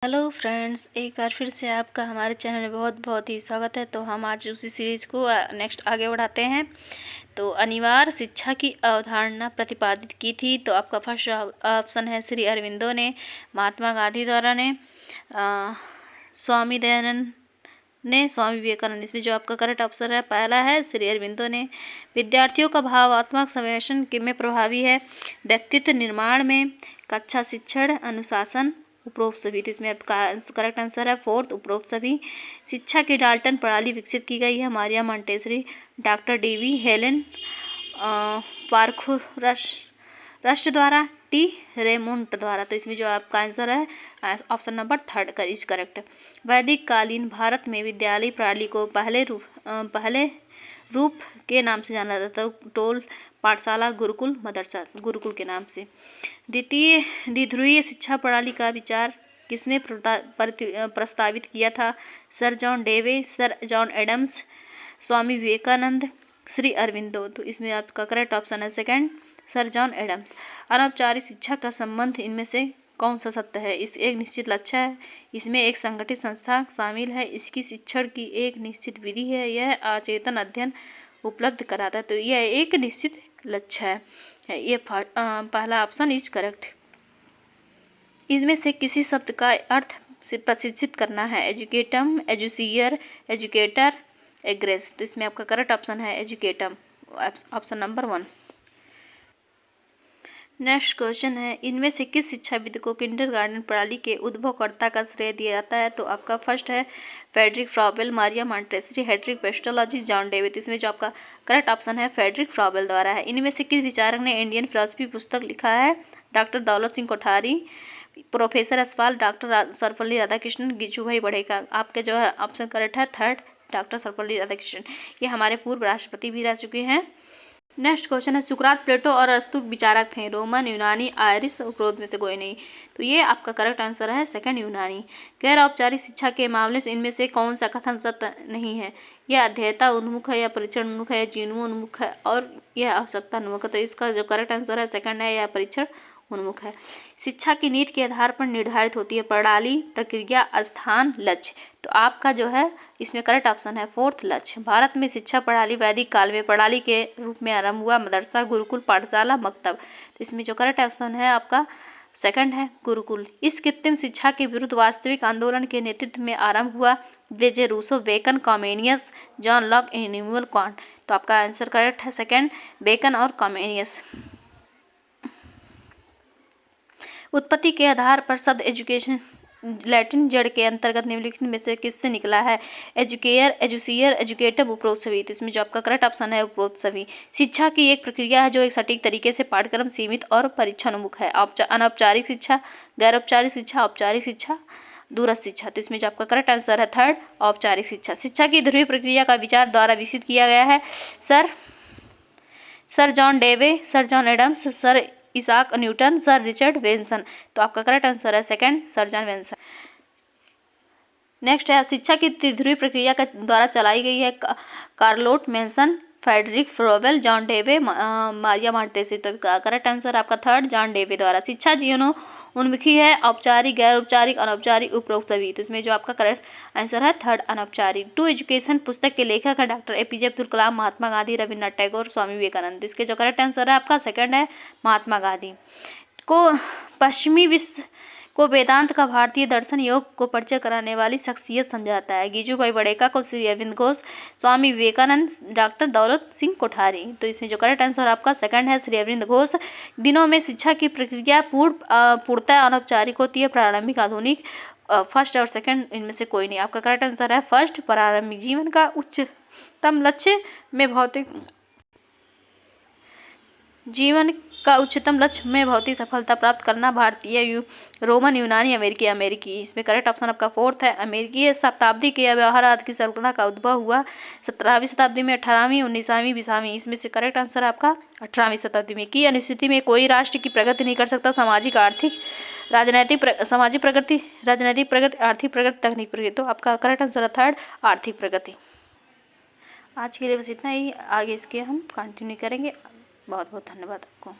Hello friends, एक बार फिर से आपका हमारे चैनल में बहुत बहुत ही स्वागत है। तो हम आज उसी सीरीज को नेक्स्ट आगे बढ़ाते हैं। तो अनिवार्य शिक्षा की अवधारणा प्रतिपादित की थी। तो आपका फर्स्ट ऑप्शन है श्री अरविंदो ने, महात्मा गांधी द्वारा ने, स्वामी दयानंद ने, स्वामी विवेकानंद। इसमें जो आपका करेक्ट ऑप्शन है पहला है श्री अरविंदो ने। विद्यार्थियों का भावात्मक संवेदन में प्रभावी है, व्यक्तित्व निर्माण में, कक्षा शिक्षण, अनुशासन, उपरोक्त सभी। तो इसमें आपका करेक्ट आंसर है फोर्थ, उपरोक्त सभी। शिक्षा की डाल्टन प्रणाली विकसित की गई है, मारिया मॉन्टेसरी, डॉक्टर डीवी हेलन पारखुरस राष्ट्र द्वारा, टी रेमोंट द्वारा। तो इसमें जो आपका आंसर है ऑप्शन नंबर थर्ड का इज करेक्ट। वैदिक कालीन भारत में विद्यालय प्रणाली को पहले रूप के नाम से जाना जाता है, टोल, पाठशाला, गुरुकुल, मदरसा, गुरुकुल के नाम से। द्विध्रुवीय शिक्षा प्रणाली का विचार किसने प्रस्तावित किया था? Sir John Dewey, sir John Adams, Swami Vivekananda, Shri Aurobindo. तो इसमें आपका करेक्ट ऑप्शन है सेकंड, सर जॉन एडम्स। अनौपचारिक शिक्षा का संबंध इनमें से कौन सा सत्य है? इस एक निश्चित लक्ष्य है, इसमें एक संगठित संस्था शामिल है, इसकी शिक्षण की एक निश्चित विधि है, यह अचेतन अध्ययन उपलब्ध कराता है। तो यह एक निश्चित लक्ष्य है, ये पहला ऑप्शन इज करेक्ट। इनमें से किसी शब्द का अर्थ से प्रशिक्षित करना है? एजुकेटम, एजुसियर, एजुकेटर, एग्रेस। तो इसमें आपका करेक्ट ऑप्शन है एजुकेटम, ऑप्शन नंबर 1। नेक्स्ट क्वेश्चन है, इनमें से किस शिक्षाविद को किंडरगार्टन प्रणाली के उद्भवकर्ता का श्रेय दिया जाता है? तो आपका फर्स्ट है Friedrich Froebel, Maria Montessori, Heinrich Pestalozzi, John Dewey. इसमें जो आपका करेक्ट ऑप्शन है फ्रेडरिक फ्रॉबेल द्वारा है। इनमें से किस विचारक ने इंडियन फिलोसफी पुस्तक लिखा है? Doctor Daulat Singh Kothari, professor Aswal, doctor Sarvepalli Radhakrishnan, Gijubhai बड़ेका। आपके जो है ऑप्शन करेक्ट है थर्ड, डॉक्टर सर्वपल्ली राधाकृष्णन। ये हमारे पूर्व राष्ट्रपति भी रह चुके हैं। नेक्स्ट क्वेश्चन है, सुकरात, प्लेटो और अरस्तु विचारक थे, रोमन, यूनानी, आयरिश, उपरोक्त में से कोई नहीं। तो ये आपका करेक्ट आंसर है सेकंड, यूनानी। गैर औपचारिक शिक्षा के मामले से इनमें से कौन सा कथन सत्य नहीं है? यह अध्येता उन्मुख है, या परीक्षण उन्मुख है, या जीवन उन्मुख है, और यह आवश्यकता उन्मुख है। तो इसका जो करेक्ट आंसर है सेकंड है, यह परीक्षण उन्मुख है। शिक्षा की नीति के आधार पर निर्धारित होती है प्रणाली, प्रक्रिया, स्थान, लक्ष्य। तो आपका जो है इसमें करेक्ट ऑप्शन है फोर्थ, लक्ष्य। भारत में शिक्षा प्रणाली वैदिक काल में प्रणाली के रूप में आरंभ हुआ, मदरसा, गुरुकुल, पाठशाला, मकतब। तो इसमें जो करेक्ट ऑप्शन है आपका सेकंड है गुरुकुल। इस कृत्रिम शिक्षा के विरुद्ध वास्तविक आंदोलन के नेतृत्व में आरंभ हुआ, ब्लेजे Rousseau, Bacon, Comenius, John Locke, Immanuel Kant. तो आपका आंसर करेक्ट है सेकंड, बेकन और कॉमेनियस। उत्पत्ति के आधार पर शब्द एजुकेशन लैटिन जड़ के अंतर्गत निम्नलिखित में से किससे निकला है? एजुकेयर, एजुसियर, एजुकेटिव, उपरोक्त सभी। तो इसमें जो आपका करेक्ट ऑप्शन है उपरोक्त सभी। शिक्षा की एक प्रक्रिया है जो एक सटीक तरीके से पाठ्यक्रम सीमित और परीक्षानुमुख है। अनौपचारिक शिक्षा, गैर औपचारिक शिक्षा, औपचारिक शिक्षा, दूरस्थ शिक्षा। तो इसमें जो आपका करेक्ट आंसर है थर्ड, औपचारिक शिक्षा। शिक्षा की ध्रुवीय प्रक्रिया का विचार द्वारा विकसित किया गया है? Sir John Dewey, sir John Adams, sir Isaac Newton, sir Richard Wenson. तो आपका करेक्ट आंसर है second, sir John Wenson. Next है, शिक्षा की ध्रुवीय प्रक्रिया के द्वारा चलाई गई है? Charlotte Mason, Friedrich Froebel, John Dewey, Maria Montessori. तो करेक्ट आंसर आपका थर्ड, जॉन डेवे द्वारा। शिक्षा जीवनों उन्मुखी है, औपचारिक, गैर औपचारिक, अनौपचारिक, उपरोक्त सभी। तो इसमें जो आपका करेक्ट आंसर है थर्ड, अनौपचारिक। टू एजुकेशन पुस्तक के लेखक है डॉक्टर एपीजे अब्दुल कलाम, महात्मा गांधी, रविन्द्रनाथ टैगोर, स्वामी विवेकानंद। इसके जो करेक्ट आंसर है आपका सेकंड है, महात्मा गांधी। पश्चिमी विश्व को वेदांत का भारतीय दर्शन योग को परिचय कराने वाली शख्सियत समझाता है? गिजुभाई बड़ेका को, श्री अरविंद घोष, स्वामी विवेकानंद, डॉक्टर दौलत सिंह कोठारी। तो इसमें जो करेक्ट आंसर आपका सेकंड है, श्री अरविंद घोष। दिनों में शिक्षा की प्रक्रिया पूर्णतः अनौपचारिक होती है, प्रारंभिक, आधुनिक। फर्स्ट और सेकंड इनमें से कोई नहीं। आपका करेक्ट आंसर है फर्स्ट, प्रारंभिक। जीवन का उच्चतम लक्ष्य में भौतिक सफलता प्राप्त करना। भारतीय, रोमन, यूनानी, अमेरिकी। इसमें करेक्ट ऑप्शन आपका फोर्थ है, अमेरिकी। शताब्दी के व्यवहार आदि की कल्पना का उद्भव हुआ 17वीं शताब्दी में, 18वीं, 19वीं, 20वीं। इसमें से करेक्ट आंसर आपका 18वीं शताब्दी में। की अनुस्थिति में कोई राष्ट्र की प्रगति नहीं कर सकता? सामाजिक, आर्थिक, राजनैतिक प्रगति, आर्थिक प्रगति, तकनीक प्रगति। तो आपका करेक्ट आंसर है थर्ड, आर्थिक प्रगति। आज के लिए बस इतना ही, आगे इसके हम कंटिन्यू करेंगे। बहुत बहुत धन्यवाद आपको।